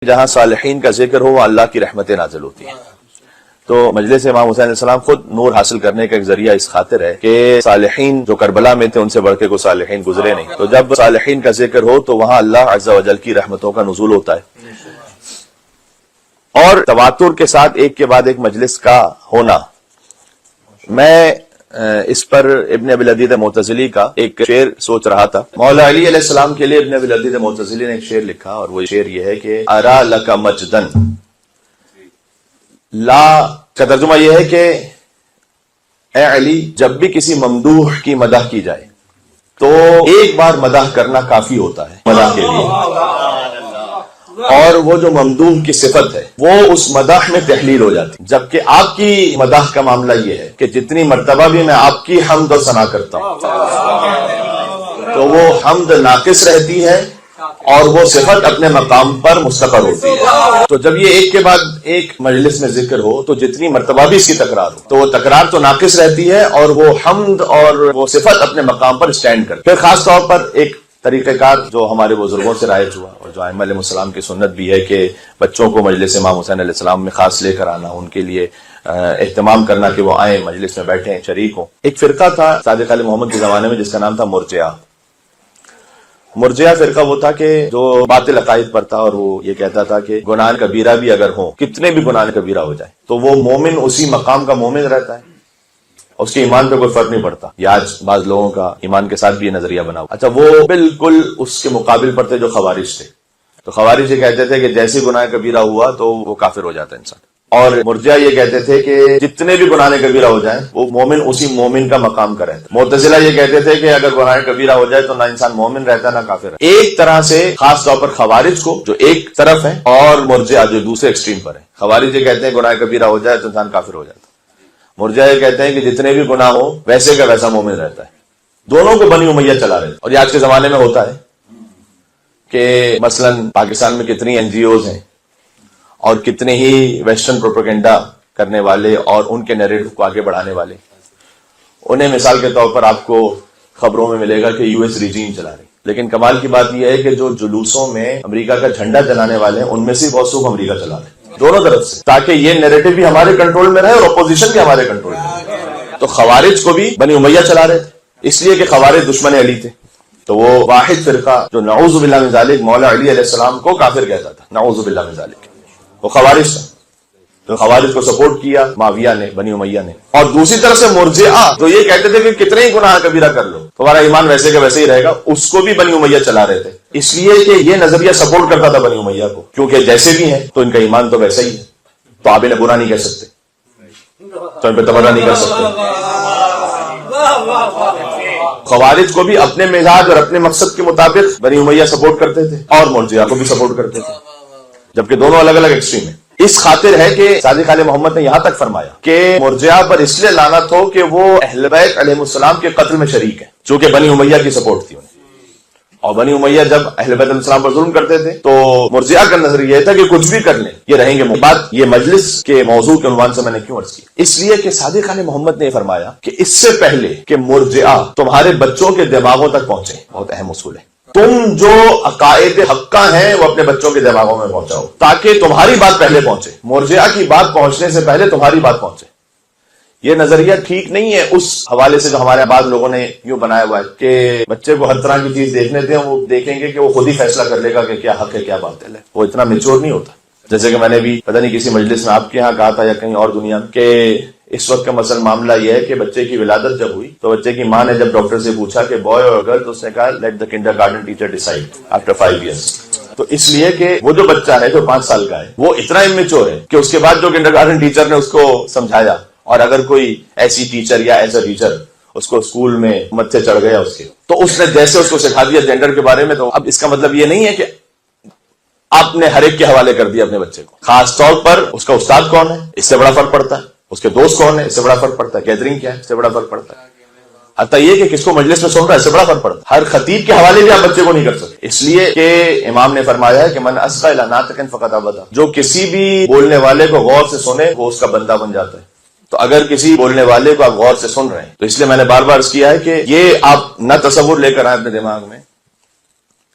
جہاں صالحین کا ذکر ہو وہ اللہ کی رحمتیں نازل ہوتی ہیں. تو مجلس امام حسین علیہ السلام خود نور حاصل کرنے کا ایک ذریعہ اس خاطر ہے کہ صالحین جو کربلا میں تھے ان سے بڑھ کے کوئی صالحین گزرے نہیں. تو جب صالحین کا ذکر ہو تو وہاں اللہ عز و جل کی رحمتوں کا نزول ہوتا ہے. اور تواتر کے ساتھ ایک کے بعد ایک مجلس کا ہونا. میں اس پر ابن ابی العدید معتزلی کا ایک شعر سوچ رہا تھا. مولا علی علیہ السلام کے لیے ابن ابی العدید معتزلی نے ایک شعر لکھا اور وہ شعر یہ ہے کہ ارا لک مجدن لا کا ترجمہ یہ ہے کہ اے علی جب بھی کسی ممدوح کی مدح کی جائے تو ایک بار مدح کرنا کافی ہوتا ہے مدح کے لیے، اور وہ جو ممدوح کی صفت ہے وہ اس مدح میں تحلیل ہو جاتی. جبکہ آپ کی مدح کا معاملہ یہ ہے کہ جتنی مرتبہ بھی میں آپ کی حمد و ثنا کرتا ہوں تو وہ حمد ناقص رہتی ہے اور وہ صفت اپنے مقام پر مستقر ہوتی ہے. تو جب یہ ایک کے بعد ایک مجلس میں ذکر ہو تو جتنی مرتبہ بھی اس کی تکرار ہو تو وہ تکرار تو ناقص رہتی ہے اور وہ حمد اور وہ صفت اپنے مقام پر اسٹینڈ کرتی. پھر خاص طور پر ایک طریقہ کار جو ہمارے بزرگوں سے رائج ہوا اور جو ائمہ علیہ السلام کی سنت بھی ہے کہ بچوں کو مجلس امام حسین علیہ السلام میں خاص لے کر آنا، ان کے لیے اہتمام کرنا کہ وہ آئیں مجلس میں بیٹھیں شریک ہوں. ایک فرقہ تھا صادق علیہ محمد کے زمانے میں جس کا نام تھا مرجئہ. مرجئہ فرقہ وہ تھا کہ جو باطل عقائد پر تھا اور وہ یہ کہتا تھا کہ گناہ کبیرہ بھی اگر ہو، کتنے بھی گناہ کبیرہ ہو جائے تو وہ مومن اسی مقام کا مومن رہتا ہے، اس کے ایمان پہ کوئی فرق نہیں پڑتا. یہ آج بعض لوگوں کا ایمان کے ساتھ بھی یہ نظریہ بنا ہوا. اچھا، وہ بالکل اس کے مقابل پر تھے جو خوارج تھے. تو خوارج یہ کہتے تھے کہ جیسے گناہ کبیرہ ہوا تو وہ کافر ہو جاتا ہے انسان. اور مرجئہ یہ کہتے تھے کہ جتنے بھی گناہ کبیرہ ہو جائیں وہ مومن اسی مومن کا مقام کا رہتا ہے. معتزلہ یہ کہتے تھے کہ اگر گناہ کبیرہ ہو جائے تو نہ انسان مومن رہتا نہ کافر ہے. ایک طرح سے خاص طور پر خوارج کو جو ایک طرف ہے اور مرجئہ جو دوسرے ایکسٹریم پر ہے. خوارج یہ کہتے ہیں گناہ کبیرہ ہو جائے تو انسان کافر ہو جاتا ہے. مرجئہ یہ کہتے ہیں کہ جتنے بھی گناہ ہو ویسے کا ویسا مومن رہتا ہے. دونوں کو بنی امیہ چلا رہے ہیں. اور یہ آج کے زمانے میں ہوتا ہے کہ مثلا پاکستان میں کتنی این جی اوز ہیں اور کتنے ہی ویسٹرن پروپیگنڈا کرنے والے اور ان کے نیریٹو کو آگے بڑھانے والے. انہیں مثال کے طور پر آپ کو خبروں میں ملے گا کہ یو ایس ریجیم چلا رہی. لیکن کمال کی بات یہ ہے کہ جو جلوسوں میں امریکہ کا جھنڈا جلانے والے ہیں ان میں سے بہت سو امریکہ چلا رہے ہیں دونوں طرف سے، تاکہ یہ نیریٹو بھی ہمارے کنٹرول میں رہے اور اپوزیشن بھی ہمارے کنٹرول میں رہے. تو خوارج کو بھی بنی امیہ چلا رہے تھے اس لیے کہ خوارج دشمن علی تھے. تو وہ واحد فرقہ جو نعوذ باللہ من ذالک مولا علی علیہ السلام کو کافر کہتا تھا، نعوذ باللہ من ذالک، وہ خوارج تھا. تو خوارج کو سپورٹ کیا معاویہ نے، بنی امیہ نے. اور دوسری طرف سے مرجئہ جو یہ کہتے تھے کہ کتنے ہی گناہ کبیرہ کر لو تمہارا ایمان ویسے کا ویسے ہی رہے گا، اس کو بھی بنی امیہ چلا رہے تھے. اس لیے کہ یہ نظریہ سپورٹ کرتا تھا بنی امیہ کو، کیونکہ جیسے بھی ہیں تو ان کا ایمان تو ویسا ہی ہے، تو آپ انہیں برا نہیں کہہ سکتے، تو ان پہ تبرہ نہیں کر سکتے. خوارج کو بھی اپنے مزاج اور اپنے مقصد کے مطابق بنی امیہ سپورٹ کرتے تھے اور مرجئہ کو بھی سپورٹ کرتے تھے، جبکہ دونوں الگ الگ ایکسٹریم ہیں. اس خاطر ہے کہ صادق علیہ محمد نے یہاں تک فرمایا کہ مرجئہ پر اس لیے لعنت ہو کہ وہ اہل بیت علیہ السلام کے قتل میں شریک ہیں، چونکہ بنی امیہ کی سپورٹ تھی انہیں. اور بنی امیہ جب اہل بیت علیہ السلام پر ظلم کرتے تھے تو مرجئہ کا نظریہ یہ تھا کہ کچھ بھی کر لیں یہ رہیں گے. بات یہ مجلس کے موضوع کے عنوان سے میں نے کیوں عرض کی، اس لیے کہ صادق علیہ محمد نے یہ فرمایا کہ اس سے پہلے کہ مرجئہ تمہارے بچوں کے دماغوں تک پہنچے، بہت اہم اصول ہے، تم جو عقائد حقہ ہیں وہ اپنے بچوں کے دماغوں میں پہنچاؤ تاکہ تمہاری بات پہلے پہنچے، مرجئہ کی بات پہنچنے سے پہلے تمہاری بات پہنچے. یہ نظریہ ٹھیک نہیں ہے اس حوالے سے جو ہمارے بعض لوگوں نے یوں بنایا ہوا ہے کہ بچے کو ہر طرح کی چیز دیکھنے دیں، وہ دیکھیں گے کہ وہ خود ہی فیصلہ کر لے گا کہ کیا حق ہے کیا باطل ہے. وہ اتنا میچور نہیں ہوتا. جیسے کہ میں نے بھی پتہ نہیں کسی مجلس میں آپ کے ہاں کہا تھا یا کہیں اور دنیا میں کہ اس وقت کا مثلا معاملہ یہ ہے کہ بچے کی ولادت جب ہوئی تو بچے کی ماں نے جب ڈاکٹر سے پوچھا کہ بوائے اور گرل، تو اس نے کہا let the kindergarten teacher decide after 5 years. تو اس لیے کہ وہ جو بچہ ہے جو 5 سال کا ہے وہ اتنا امیچور ہے کہ اس کے بعد جو کنڈرگارٹن ٹیچر نے اس کو سمجھایا، اور اگر کوئی ایسی ٹیچر یا ایسا ٹیچر اس کو اسکول میں متھے چڑھ گیا اس کے، تو اس نے جیسے اس کو سکھا دیا جینڈر کے بارے میں، تو اب اس کا مطلب یہ نہیں ہے کہ آپ نے ہر ایک کے حوالے کر دیا اپنے بچے کو. خاص طور پر اس کا استاد کون ہے اس سے بڑا فرق پڑتا ہے، اس کے دوست کون ہے اس سے بڑا فرق پڑتا ہے، گیدرنگ کیا ہے اس سے بڑا فرق پڑتا ہے، حتیٰ یہ کہ کس کو مجلس میں سن رہا ہے اس سے بڑا فرق پڑتا ہے. ہر خطیب کے حوالے بھی آپ بچے کو نہیں کر سکتے، اس لیے کہ امام نے فرمایا ہے کہ من اصغى الى ناطق فقد عبد، جو کسی بھی بولنے والے کو غور سے سنے وہ اس کا بندہ بن جاتا ہے. تو اگر کسی بولنے والے کو آپ غور سے سن رہے ہیں تو اس لیے میں نے بار بار عرض کیا ہے کہ یہ آپ نہ تصور لے کر آئیں اپنے دماغ میں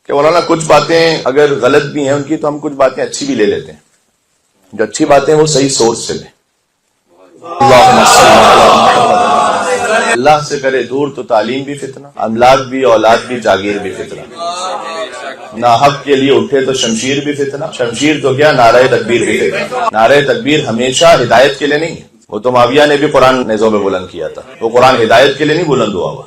کہ مولانا کچھ باتیں اگر غلط بھی ہیں ان کی تو ہم کچھ باتیں اچھی بھی لے لیتے ہیں، جو اچھی باتیں وہ صحیح سورس سے لیں. اللہ سے کرے دور تو تعلیم بھی فتنہ، املاک بھی اولاد بھی جاگیر بھی فتنہ، ناحق کے لیے اٹھے تو شمشیر بھی فتنہ، شمشیر تو کیا نعرہ تکبیر بھی فتنہ. نعرہ تکبیر ہمیشہ ہدایت کے لیے نہیں ہے، وہ تو معاویہ نے بھی قرآن نیزوں میں بلند کیا تھا، وہ قرآن ہدایت کے لیے نہیں بلند ہوا.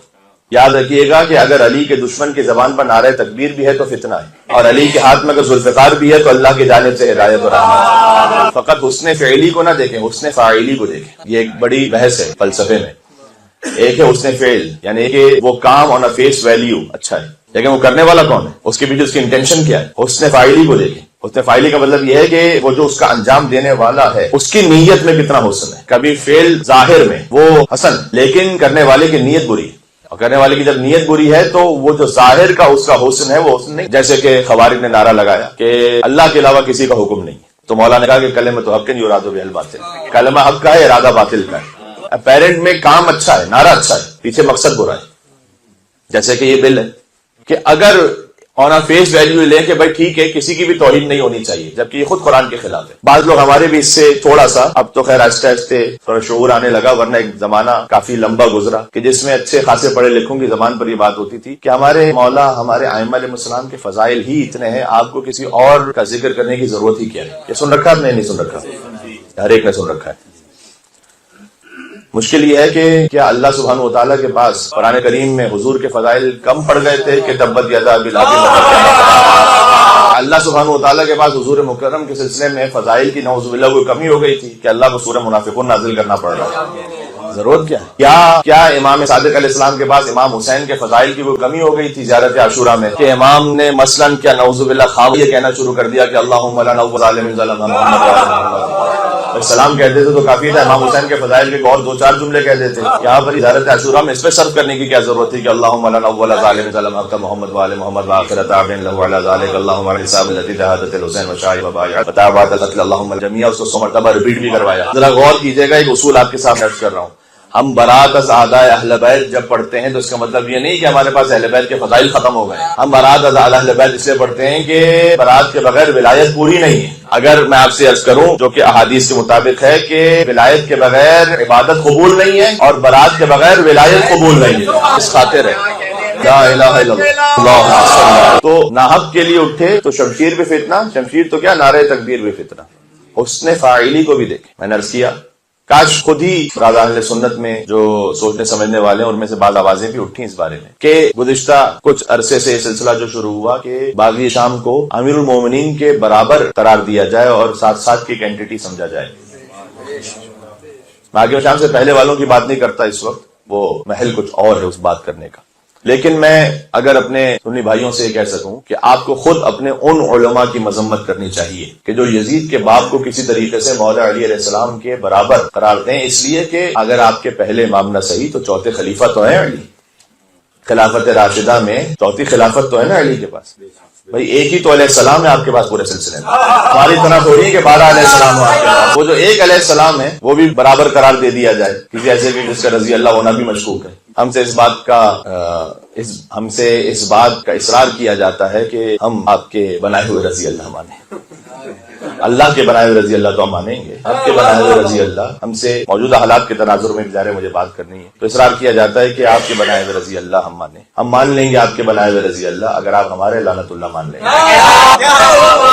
یاد رکھیے گا کہ اگر علی کے دشمن کی زبان پر نعرہ تکبیر بھی ہے تو فتنہ ہے، اور علی کے ہاتھ میں اگر ذوالفقار بھی ہے تو اللہ کی جانب سے ہدایت اور رحمت. فقط حسن فعلی کو نہ دیکھیں، حسن فاعلی کو دیکھیں. یہ ایک بڑی بحث ہے فلسفے میں. ایک ہے حسن فعل، یعنی کہ وہ کام آن فیس ویلیو اچھا ہے، لیکن وہ کرنے والا کون ہے، اس کے پیچھے اس کی انٹینشن کیا ہے. حسن فاعلی کو دیکھیں. حسن فاعلی کا مطلب یہ ہے کہ وہ جو اس کا انجام دینے والا ہے اس کی نیت میں کتنا حسن ہے. کبھی فعل ظاہر میں وہ حسن لیکن کرنے والے کی نیت بری ہے، اور کرنے والے کی جب نیت بری ہے تو وہ جو ظاہر کا اس کا حسن ہے وہ حسن نہیں. جیسے کہ خوارج نے نعرہ لگایا کہ اللہ کے علاوہ کسی کا حکم نہیں ہے، تو مولا نے کہا کہ کلمہ تو حق یراد بہ الباطل، کلمہ حق کا ہے، ارادہ باطل کا ہے. اپیرنٹ میں کام اچھا ہے، نعرہ اچھا ہے، پیچھے مقصد برا ہے. جیسے کہ یہ بل ہے کہ اگر آن فیس ویلیو لیں کہ بھائی ٹھیک ہے کسی کی بھی توہین نہیں ہونی چاہیے، جبکہ یہ خود قرآن کے خلاف ہے. بعض لوگ ہمارے بھی اس سے تھوڑا سا، اب تو خیر آہستہ آہستہ تھوڑا شعور آنے لگا، ورنہ ایک زمانہ کافی لمبا گزرا کہ جس میں اچھے خاصے پڑھے لکھوں کی زبان پر یہ بات ہوتی تھی کہ ہمارے مولا ہمارے ائمہ علیہ السلام کے فضائل ہی اتنے ہیں، آپ کو کسی اور کا ذکر کرنے کی ضرورت ہی کیا ہے. یہ سن رکھا ہے؟ نہیں سن رکھا، ہر ایک نے سن رکھا ہے. مشکل یہ ہے کہ کیا اللہ سبحانہ و تعالیٰ کے پاس قرآن کریم میں حضور کے فضائل کم پڑ گئے تھے کہ تبت یدا ابی لہب. اللہ سبحانہ و تعالیٰ کے پاس حضور مکرم کے سلسلے میں فضائل کی نعوذ باللہ کوئی کمی ہو گئی تھی کہ اللہ کو سورہ منافقون نازل کرنا پڑ رہا ہے. ضرورت کیا ہے؟ کیا امام صادق علیہ السلام کے پاس امام حسین کے فضائل کی کوئی کمی ہو گئی تھی زیارت عاشورہ میں کہ امام نے مثلاً کیا نعوذ باللہ خواب یہ کہنا شروع کر دیا کہ اللہم لا نوّر ظالم ظلم محمد سلام کہتے تھے تو کافی تھا. امام حسین کے فضائل کے اور دو چار جملے کہہ دیتے. یہاں پر زیارت عاشورہ میں اس پہ صرف کرنے کی کیا ضرورت تھی کہ اللہم لا نوّر ظالم ظلم محمد وآل محمد وآخر تابعین له علی ذلک اللہم علی حساب الذی شہادت الحسین وشاہد وبایع وتابعت القتل اللہم الجمیع. اس کو 100 مرتبہ ریپیٹ بھی کروایا. ذرا غور کیجئے گا، ایک اصول آپ کے سامنے عرض کر رہا ہوں. ہم برات از اعداء اہل بیت جب پڑھتے ہیں تو اس کا مطلب یہ نہیں کہ ہمارے پاس اہل بیت کے فضائل ختم ہو گئے. ہم برات از اہل بیت اس لیے پڑھتے ہیں کہ برات کے بغیر ولایت پوری نہیں ہے. اگر میں آپ سے عرض کروں جو کہ احادیث کے مطابق ہے کہ ولایت کے بغیر عبادت قبول نہیں ہے اور برات کے بغیر ولایت قبول نہیں ہے، اس خاطر ہے لا الہ الا اللہ. تو ناحق کے لیے اٹھے تو شمشیر بھی فتنہ، شمشیر تو کیا نعرہ تکبیر بھی فتنہ. حسن فاعلی کو بھی دیکھیں. میں نے عرض کیا کاش خود ہی برادران اہل سنت میں جو سوچنے سمجھنے والے ہیں ان میں سے بعض آوازیں بھی اٹھی اس بارے میں کہ گزشتہ کچھ عرصے سے یہ سلسلہ جو شروع ہوا کہ باغی شام کو امیر المومنین کے برابر قرار دیا جائے اور ساتھ ساتھ کی ایک اینٹی سمجھا جائے. باغی شام سے پہلے والوں کی بات نہیں کرتا اس وقت، وہ محل کچھ اور ہے اس بات کرنے کا. لیکن میں اگر اپنے سنی بھائیوں سے یہ کہہ سکوں کہ آپ کو خود اپنے ان علماء کی مذمت کرنی چاہیے کہ جو یزید کے باپ کو کسی طریقے سے مولا علی علیہ السلام کے برابر قرار دیں، اس لیے کہ اگر آپ کے پہلے امام نہ صحیح تو چوتھے خلیفہ تو ہے علی. خلافت راشدہ میں چوتھی خلافت تو ہے نا علی کے پاس. بھائی ایک ہی تو علیہ السلام ہے آپ کے پاس پورے سلسلے میں، ہماری طرح تھوڑی ہے کہ 12 علیہ السلام ہو آپ کے پاس. وہ جو ایک علیہ السلام ہے وہ بھی برابر قرار دے دیا جائے کسی ایسے کہ جس کا رضی اللہ ہونا بھی مشکوک ہے. ہم سے اس بات کا اصرار کیا جاتا ہے کہ ہم آپ کے بنائے ہوئے رضی اللہ مانیں. اللہ کے بنائے ہوئے رضی اللہ تو ہم مانیں گے، آپ کے بنائے ہوئے رضی اللہ. ہم سے موجودہ حالات کے تناظر میں بظاہر مجھے بات کرنی ہے تو اصرار کیا جاتا ہے کہ آپ کے بنائے ہوئے رضی اللہ ہم مانیں. ہم مان لیں گے آپ کے بنائے ہوئے رضی اللہ اگر آپ ہمارے لعنت اللہ مان لیں گے.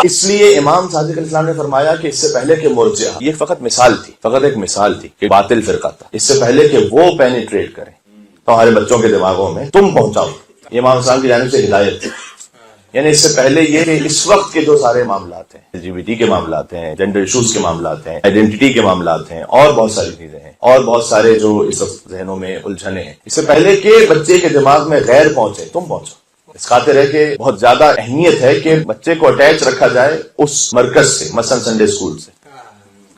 اس لیے امام صادق علیہ السلام نے فرمایا کہ اس سے پہلے کہ مرجئہ، یہ فقط مثال تھی، فقط ایک مثال تھی کہ باطل فرقہ تھا، اس سے پہلے کہ وہ پینیٹریٹ کریں تو ہمارے بچوں کے دماغوں میں تم پہنچاؤ. یہ امام اسلام کی جانب سے ہدایت تھی. یعنی اس سے پہلے یہ کہ اس وقت کے جو سارے معاملات ہیں، LGBT کے معاملات ہیں، جینڈر ایشوز کے معاملات ہیں، آئیڈینٹی کے معاملات ہیں، اور بہت ساری چیزیں ہیں اور بہت سارے جو اس وقت ذہنوں میں الجھنے ہیں، اس سے پہلے کہ بچے کے دماغ میں غیر پہنچے تم پہنچو. اس خاطر ہے کہ بہت زیادہ اہمیت ہے کہ بچے کو اٹیچ رکھا جائے اس مرکز سے، مثلا سنڈے اسکول سے،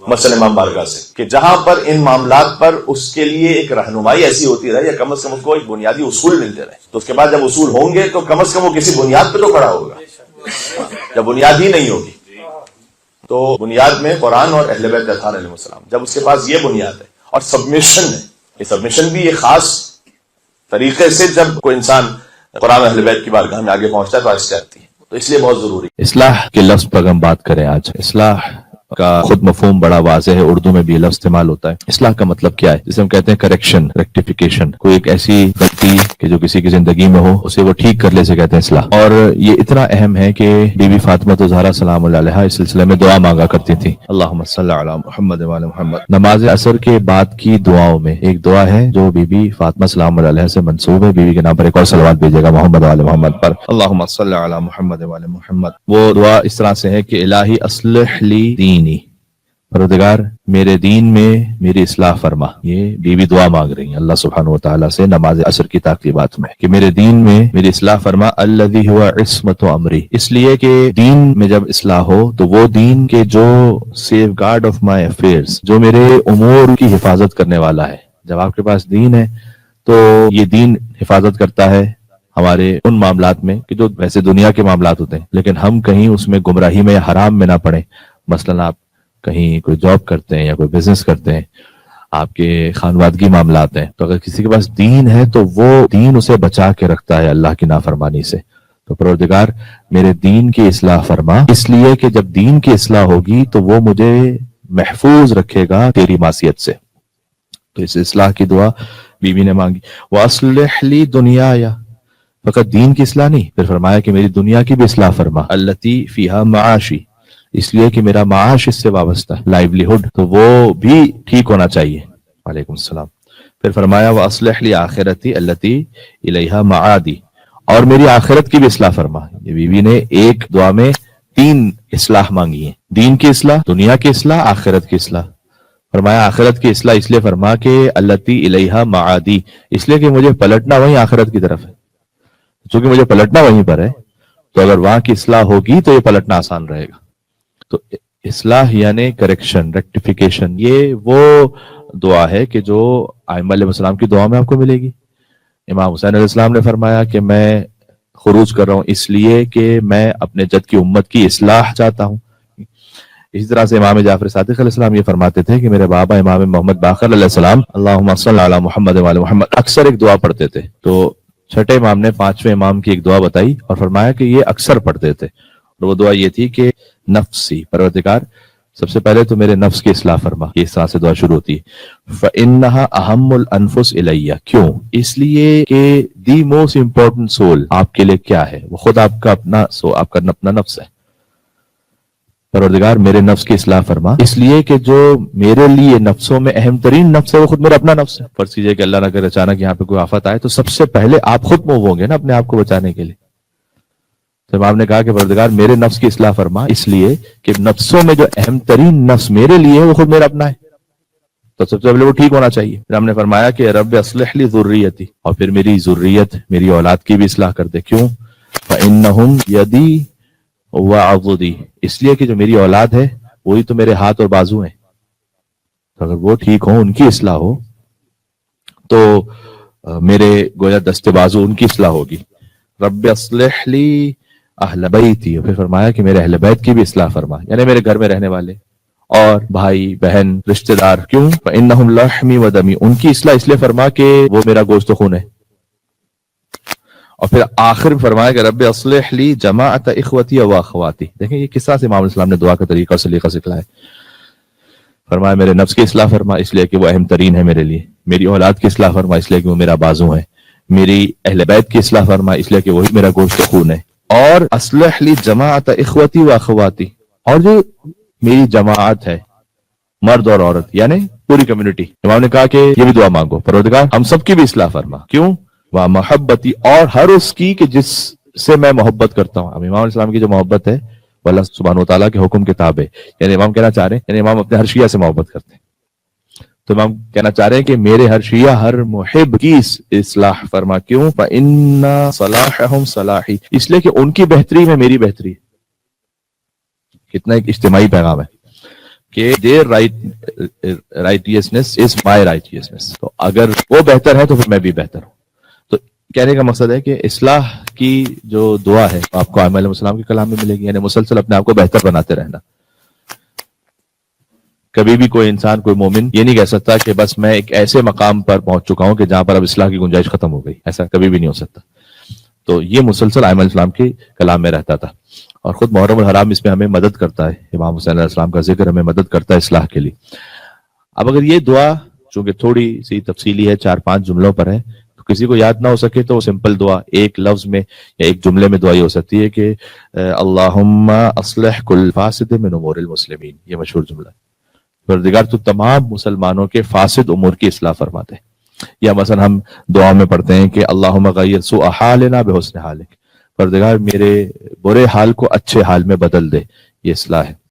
مثلا امام بارگاہ سے، کہ جہاں پر ان معاملات پر اس کے لیے ایک رہنمائی ایسی ہوتی رہے یا کم از کم اس کو ایک بنیادی اصول ملتے رہے. تو اس کے بعد جب اصول ہوں گے تو کم از کم وہ کسی بنیاد پہ تو کھڑا ہوگا. جب بنیاد ہی نہیں ہوگی تو بنیاد میں قرآن اور اہل بیت اطہار علیہ السلام، جب اس کے پاس یہ بنیاد ہے اور سبمیشن ہے، یہ سبمیشن بھی ایک خاص طریقے سے جب کوئی انسان قرآن اہل بیت کی بارگاہ میں آگے پہنچتا ہے تو آہستہ آتی ہے، تو اس لیے بہت ضروری ہے۔ اصلاح کے لفظ پر ہم بات کریں آج۔ اصلاح کا خود مفہوم بڑا واضح ہے، اردو میں بھی یہ لفظ استعمال ہوتا ہے۔ اصلاح کا مطلب کیا ہے؟ جسے ہم کہتے ہیں کریکشن، ریکٹیفیکیشن، کوئی ایک ایسی غلطی کہ جو کسی کی زندگی میں ہو اسے وہ ٹھیک کر لے، سے کہتے ہیں اصلاح۔ اور یہ اتنا اہم ہے کہ بی بی فاطمہ زہرا سلام اللہ علیہا اس سلسلے میں دعا مانگا کرتی تھی، اللہم صلی علی محمد وعلی محمد۔ نماز عصر کے بعد کی دعاؤں میں ایک دعا ہے جو بی بی فاطمہ سلام اللہ علیہا سے منسوب ہے، بی بی کے نام پر ایک اور صلوات بھیجیے گا محمد وعلی محمد پر، اللہم صلی علی محمد وعلی محمد۔ وہ دعا اس طرح سے ہے کہ الہی اصلح لی دینی، پروردگار میرے دین میں میری اصلاح فرما۔ یہ بیوی دعا مانگ رہی ہیں اللہ سبحانہ وتعالیٰ سے نماز عصر کی تعقیبات میں کہ میرے دین میں میری اصلاح فرما، الذی هو عصمت امری، اس لیے کہ دین میں جب اصلاح ہو تو وہ دین کے جو safeguard of my affairs, جو میرے امور کی حفاظت کرنے والا ہے۔ جب آپ کے پاس دین ہے تو یہ دین حفاظت کرتا ہے ہمارے ان معاملات میں کہ جو ویسے دنیا کے معاملات ہوتے ہیں، لیکن ہم کہیں اس میں گمراہی میں یا حرام میں نہ پڑیں۔ مثلا آپ کہیں کوئی جاب کرتے ہیں یا کوئی بزنس کرتے ہیں، آپ کے خانوادگی معاملات ہیں، تو اگر کسی کے پاس دین ہے تو وہ دین اسے بچا کے رکھتا ہے اللہ کی نافرمانی سے۔ تو پروردگار میرے دین کی اصلاح فرما، اس لیے کہ جب دین کی اصلاح ہوگی تو وہ مجھے محفوظ رکھے گا تیری معصیت سے۔ تو اس اصلاح کی دعا بی بی نے مانگی۔ وَأَصْلِحْ لِي دُنْيَايَ، فقط دین کی اصلاح نہیں، پھر فرمایا کہ میری دنیا کی بھی اصلاح فرما، الَّتِي فِيهَا مَعَاشِي، اس لیے کہ میرا معاش اس سے وابستہ ہے، لائیولیہڈ، تو وہ بھی ٹھیک ہونا چاہیے۔ وعلیکم السلام۔ پھر فرمایا وَأَصْلِحْ لِي آخِرَتِي الَّتِي إِلَيْهَا مَعَادِي، اور میری آخرت کی بھی اصلاح فرما۔ یہ بی بی نے ایک دعا میں 3 اصلاح مانگی ہیں، دین کی اصلاح، دنیا کی اصلاح، آخرت کی اصلاح۔ فرمایا آخرت کی اصلاح اس لیے فرما کہ الَّتِي إِلَيْهَا مَعَادِي، اس لیے کہ مجھے پلٹنا وہیں آخرت کی طرف ہے، چونکہ مجھے پلٹنا وہیں پر ہے، تو اگر وہاں کی اصلاح ہوگی تو یہ پلٹنا آسان رہے گا۔ تو اصلاح یعنی کریکشن، ریکٹیفیکیشن، یہ وہ دعا ہے کہ جو ائمہ علیہ السلام کی دعا میں آپ کو ملے گی۔ امام حسین علیہ السلام نے فرمایا کہ میں خروج کر رہا ہوں اس لیے کہ میں اپنے جد کی امت کی اصلاح چاہتا ہوں۔ اسی طرح سے امام جعفر صادق علیہ السلام یہ فرماتے تھے کہ میرے بابا امام محمد باقر علیہ السلام اللہم صلی علی محمد وعلی محمد اکثر ایک دعا پڑھتے تھے۔ تو چھٹے امام نے 5ویں امام کی ایک دعا بتائی اور فرمایا کہ یہ اکثر پڑھتے تھے، اور وہ دعا یہ تھی کہ نفسی، پروردگار سب سے پہلے تو میرے نفس کی اصلاح فرما۔ یہ اس طرح سے دعا شروع ہوتی ہے، فَإِنَّهَا أَهَمُّ الْأَنفُسِ إِلَيَّ، کیوں؟ اس لیے کہ دی موسٹ امپورٹنٹ سول آپ کے لیے کیا ہے؟ وہ خود آپ کا اپنا آپ کا اپنا نفس ہے۔ پروردگار میرے نفس کی اصلاح فرما، اس لیے کہ جو میرے لیے نفسوں میں اہم ترین نفس ہے وہ خود میرا اپنا نفس ہے۔ فرض کیجئے کہ اللہ نہ کرے اچانک یہاں پہ کوئی آفت آئے تو سب سے پہلے آپ خود موو ہوں گے نا اپنے آپ کو بچانے کے لیے۔ تو امام نے کہا کہ پروردگار میرے نفس کی اصلاح فرما، اس لیے کہ نفسوں میں جو اہم ترین نفس میرے لیے ہے وہ خود میرا اپنا ہے، تو سب سے پہلے وہ ٹھیک ہونا چاہیے۔ پھر ہم نے فرمایا کہ رب اصلح لی ذریتی، اور پھر میری ذریت، میری اولاد کی بھی اصلاح کر دے۔ کیوں؟ فإنہم یدی وعضدی، اس لیے کہ جو میری اولاد ہے وہی تو میرے ہاتھ اور بازو ہیں، تو اگر وہ ٹھیک ہوں، ان کی اصلاح ہو تو میرے گویا دست بازو ان کی اصلاح ہوگی۔ رب اصلح لی اہل بیتی، اور پھر فرمایا کہ میرے اہل بیت کی بھی اصلاح فرما، یعنی میرے گھر میں رہنے والے اور بھائی بہن رشتہ دار۔ کیوں؟ فإنہم لحمی و دمی، ان کی اصلاح اس لیے فرما کہ وہ میرا گوشت و خون ہے۔ اور پھر آخر میں فرمایا کہ رب اصلح لی جماعت اخوتی و اخواتی۔ دیکھیں یہ کس طرح سے امام الاسلام نے دعا کا طریقہ اور سلیقہ سکھلایا ہے۔ فرمایا میرے نفس کی اصلاح فرما، اس لیے کہ وہ اہم ترین ہے میرے لیے، میری اولاد کی اصلاح فرما، اس لیے کہ وہ میرا بازو ہے، میری اہل بیت کی اصلاح فرما، اس لیے کہ وہی میرا گوشت و خون ہے، اور اصلح لی جماعت اخوتی و اخواتی، اور جو میری جماعت ہے مرد اور عورت یعنی پوری کمیونٹی۔ امام نے کہا کہ یہ بھی دعا مانگو، پروردگار ہم سب کی بھی اصلاح فرما۔ کیوں؟ وہ محبتی، اور ہر اس کی کہ جس سے میں محبت کرتا ہوں۔ اب امام علیہ السلام کی جو محبت ہے وہ اللہ سبحانہ وتعالیٰ کے حکم کے تابع ہے، یعنی امام کہنا چاہ رہے ہیں، یعنی امام اپنے ہر شیعہ سے محبت کرتے ہیں، تو امام کہنا چاہ رہے ہیں کہ میرے ہر شیعہ، ہر محب کی اصلاح فرما۔ کیوں؟ فَإِنَّ صَلَاحَهُمْ صَلَاحِي، اس لیے کہ ان کی بہتری میں میری بہتری ہے۔ کتنا ایک اجتماعی پیغام ہے کہ their righteousness is my righteousness، تو اگر وہ بہتر ہے تو پھر میں بھی بہتر ہوں۔ تو کہنے کا مقصد ہے کہ اصلاح کی جو دعا ہے آپ کو ائمہ علیہ السلام کے کلام میں ملے گی، یعنی مسلسل اپنے آپ کو بہتر بناتے رہنا۔ کبھی بھی کوئی انسان، کوئی مومن یہ نہیں کہہ سکتا کہ بس میں ایک ایسے مقام پر پہنچ چکا ہوں کہ جہاں پر اب اصلاح کی گنجائش ختم ہو گئی، ایسا کبھی بھی نہیں ہو سکتا۔ تو یہ مسلسل ائمہ اسلام کے کلام میں رہتا تھا. اور خود محرم الحرام اس میں ہمیں مدد کرتا ہے، امام حسین علیہ السلام کا ذکر ہمیں مدد کرتا ہے اصلاح کے لیے. اب اگر یہ دعا چونکہ تھوڑی سی تفصیلی ہے، 4-5 جملوں پر ہے، تو کسی کو یاد نہ ہو سکے تو سمپل دعا ایک لفظ میں یا ایک جملے میں دعا یہ ہو سکتی ہے کہ اللہم اصلح کل فاسد من امور المسلمین. یہ مشہور جملہ ہے. پروردگار تو تمام مسلمانوں کے فاسد امور کی اصلاح فرماتے ہیں. یا مثلا ہم دعا میں پڑھتے ہیں کہ اللہم غیر سوء حالنا بحسن حالک، پروردگار میرے برے حال کو اچھے حال میں بدل دے. یہ اصلاح ہے.